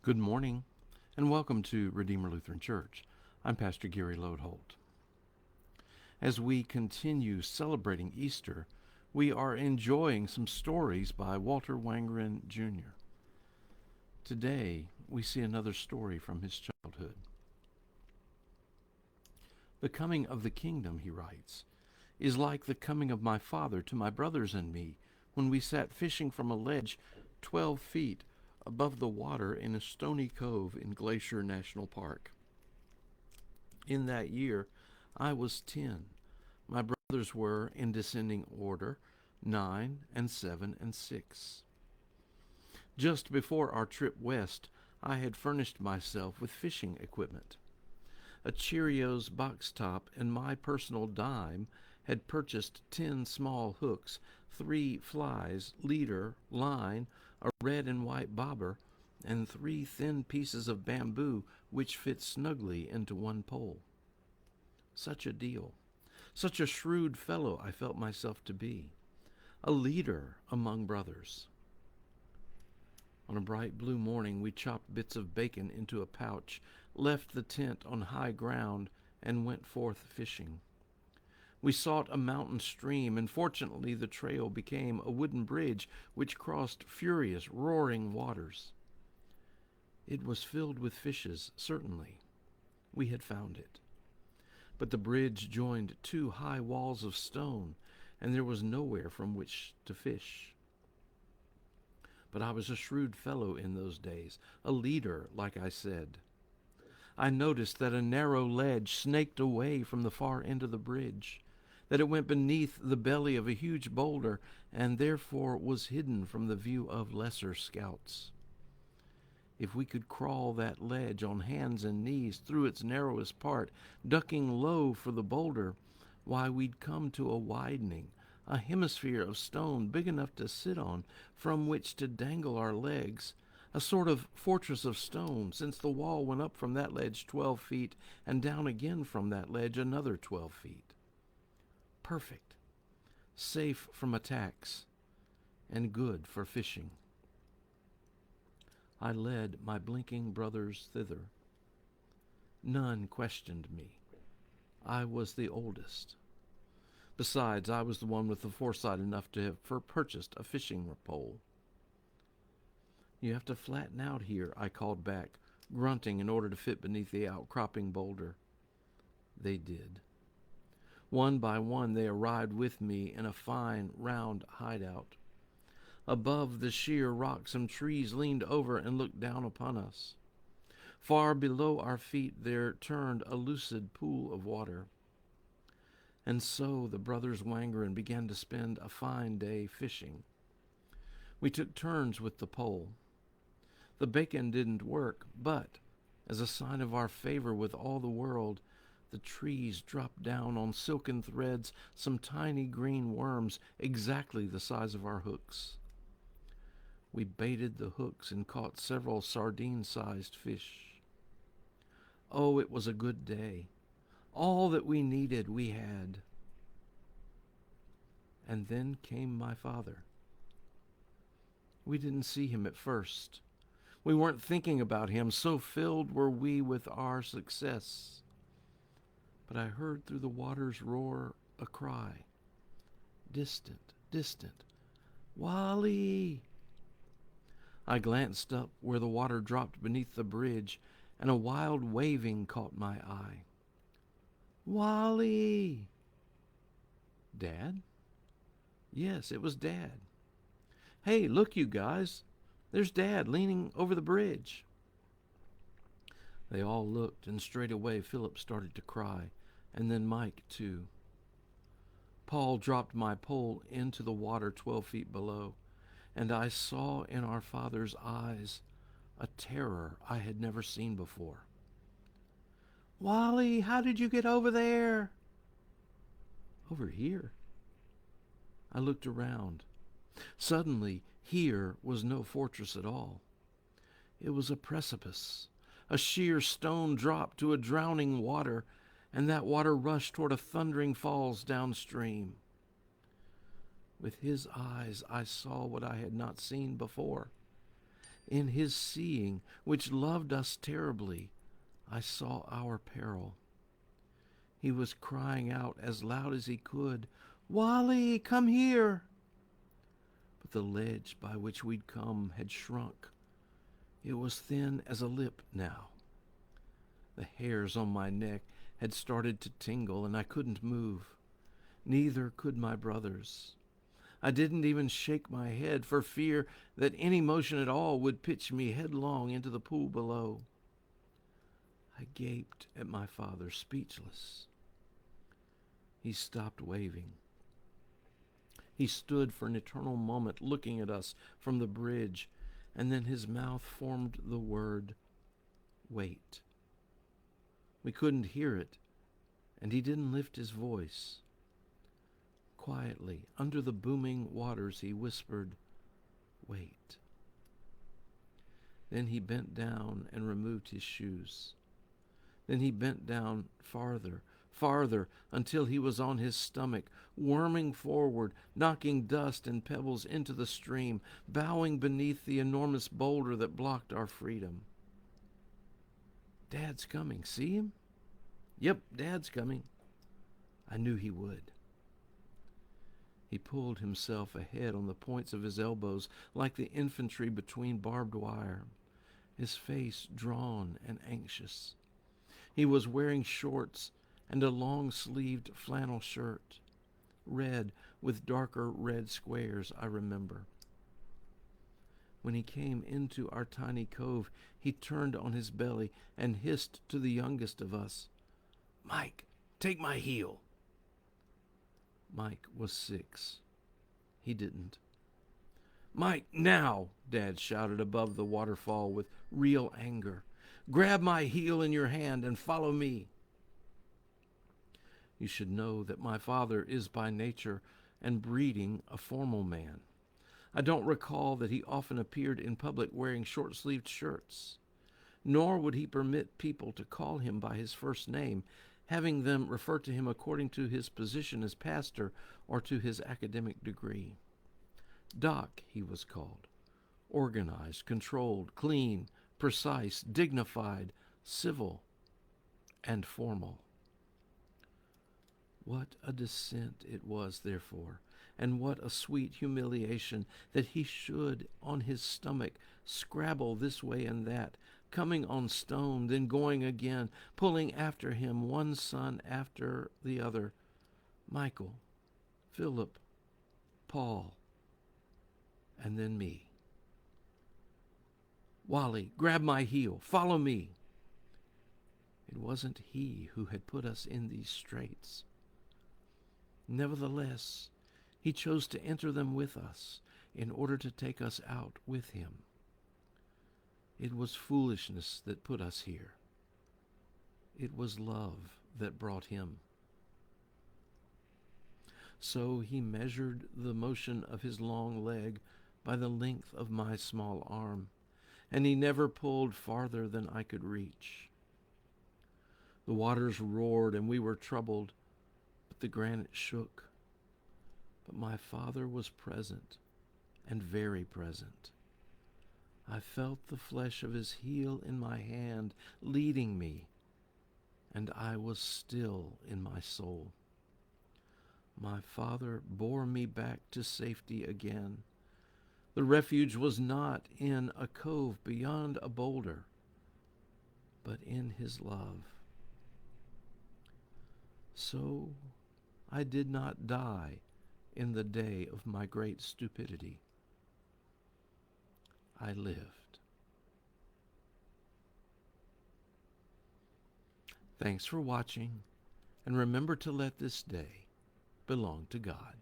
Good morning, and welcome to Redeemer Lutheran Church. I'm Pastor Gary Lodeholt. As we continue celebrating Easter, we are enjoying some stories by Walter Wangerin Jr. Today, we see another story from his childhood. The coming of the kingdom, he writes, is like the coming of my father to my brothers and me when we sat fishing from a ledge 12 feet above the water in a stony cove in Glacier National Park. In that year, I was 10. My brothers were, in descending order, 9 and 7 and 6. Just before our trip west, I had furnished myself with fishing equipment. A Cheerios box top and my personal dime had purchased 10 small hooks, 3 flies, leader, line, a red and white bobber, and 3 thin pieces of bamboo which fit snugly into one pole. Such a deal. Such a shrewd fellow I felt myself to be. A leader among brothers. On a bright blue morning, we chopped bits of bacon into a pouch, left the tent on high ground, and went forth fishing. We sought a mountain stream, and fortunately the trail became a wooden bridge which crossed furious, roaring waters. It was filled with fishes, certainly. We had found it. But the bridge joined 2 high walls of stone, and there was nowhere from which to fish. But I was a shrewd fellow in those days, a leader, like I said. I noticed that a narrow ledge snaked away from the far end of the bridge, that it went beneath the belly of a huge boulder, and therefore was hidden from the view of lesser scouts. If we could crawl that ledge on hands and knees through its narrowest part, ducking low for the boulder, why, we'd come to a widening, a hemisphere of stone big enough to sit on, from which to dangle our legs, a sort of fortress of stone, since the wall went up from that ledge 12 feet and down again from that ledge another 12 feet. Perfect, safe from attacks, and good for fishing. I led my blinking brothers thither. None questioned me. I was the oldest. Besides, I was the one with the foresight enough to have purchased a fishing pole. You have to flatten out here, I called back, grunting in order to fit beneath the outcropping boulder. They did. One by one they arrived with me in a fine, round hideout. Above the sheer rock some trees leaned over and looked down upon us. Far below our feet there turned a lucid pool of water. And so the brothers Wangerin began to spend a fine day fishing. We took turns with the pole. The bacon didn't work, but as a sign of our favor with all the world, the trees dropped down on silken threads some tiny green worms exactly the size of our hooks. We baited the hooks and caught several sardine-sized fish. Oh, it was a good day. All that we needed we had. And then came my father. We didn't see him at first. We weren't thinking about him, so filled were we with our success. But I heard through the water's roar a cry. Distant, distant. Wally! I glanced up where the water dropped beneath the bridge, and a wild waving caught my eye. Wally! Dad? Yes, it was Dad. Hey, look, you guys. There's Dad leaning over the bridge. They all looked, and straightway Philip started to cry, and then Mike, too. Paul dropped my pole into the water 12 feet below, and I saw in our father's eyes a terror I had never seen before. Wally, how did you get over there? Over here? I looked around. Suddenly, here was no fortress at all. It was a precipice, a sheer stone drop to a drowning water, and that water rushed toward a thundering falls downstream. With his eyes, I saw what I had not seen before. In his seeing, which loved us terribly, I saw our peril. He was crying out as loud as he could, "Wally, come here!" But the ledge by which we'd come had shrunk. It was thin as a lip now. The hairs on my neck had started to tingle, and I couldn't move. Neither could my brothers. I didn't even shake my head for fear that any motion at all would pitch me headlong into the pool below. I gaped at my father, speechless. He stopped waving. He stood for an eternal moment looking at us from the bridge, and then his mouth formed the word, "Wait." We couldn't hear it, and he didn't lift his voice. Quietly, under the booming waters, he whispered, "Wait." Then he bent down and removed his shoes. Then he bent down farther, farther, until he was on his stomach, worming forward, knocking dust and pebbles into the stream, bowing beneath the enormous boulder that blocked our freedom. "Dad's coming. See him?" "Yep, Dad's coming." I knew he would. He pulled himself ahead on the points of his elbows like the infantry between barbed wire, his face drawn and anxious. He was wearing shorts and a long-sleeved flannel shirt, red with darker red squares, I remember. When he came into our tiny cove, he turned on his belly and hissed to the youngest of us, "Mike, take my heel." Mike was 6. He didn't. "Mike, now!" Dad shouted above the waterfall with real anger. "Grab my heel in your hand and follow me." You should know that my father is by nature and breeding a formal man. I don't recall that he often appeared in public wearing short-sleeved shirts, nor would he permit people to call him by his first name, having them refer to him according to his position as pastor or to his academic degree. Doc, he was called. Organized, controlled, clean, precise, dignified, civil, and formal. What a descent it was, therefore, and what a sweet humiliation that he should, on his stomach, scrabble this way and that, coming on stone, then going again, pulling after him one son after the other, Michael, Philip, Paul, and then me. "Wally, grab my heel, follow me." It wasn't he who had put us in these straits. Nevertheless, he chose to enter them with us in order to take us out with him. It was foolishness that put us here. It was love that brought him. So he measured the motion of his long leg by the length of my small arm, and he never pulled farther than I could reach. The waters roared and we were troubled, but the granite shook. But my father was present, and very present. I felt the flesh of his heel in my hand, leading me, and I was still in my soul. My father bore me back to safety again. The refuge was not in a cove beyond a boulder, but in his love. So I did not die in the day of my great stupidity. I lived. Thanks for watching, and remember to let this day belong to God.